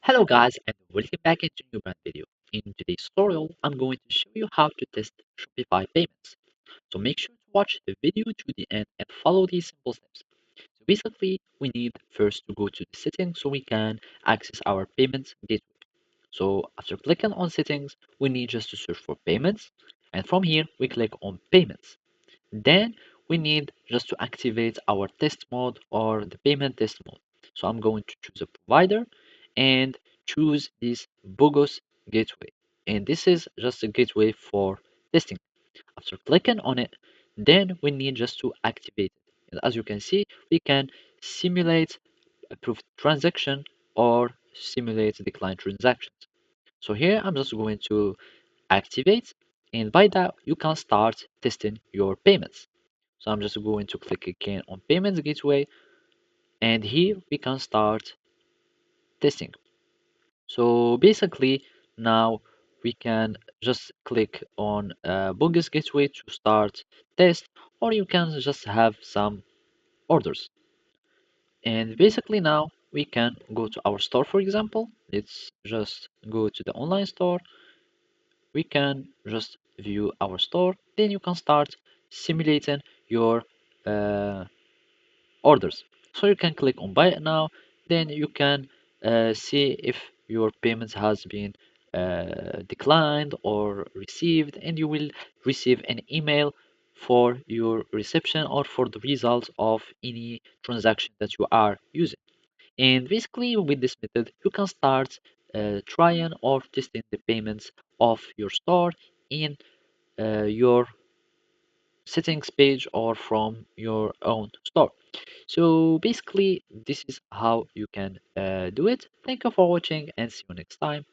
Hello guys and welcome back into a new brand video. In today's tutorial, I'm going to show you how to test Shopify payments. So make sure to watch the video to the end and follow these simple steps. So basically, we need first to go to the settings so we can access our payments gateway. So after clicking on settings, we need just to search for payments. And from here, we click on payments. Then we need just to activate our test mode or the payment test mode. So I'm going to choose a provider and choose this bogus gateway. And this is just a gateway for testing. After clicking on it, then we need just to activate it. And as you can see, we can simulate approved transaction or simulate declined transactions. So here I'm just going to activate, and by that you can start testing your payments. So I'm just going to click again on payments gateway, and here we can start testing. So basically now we can just click on bogus gateway to start test, or you can just have some orders. And basically now we can go to our store. For example, let's just go to the online store. We can just view our store, then you can start simulating your uh, orders. So you can click on buy it now, then you can see if your payments has been declined or received, and you will receive an email for your reception or for the results of any transaction that you are using. And basically with this method you can start trying or testing the payments of your store in your settings page or from your own store. So basically, this is how you can do it. Thank you for watching and see you next time.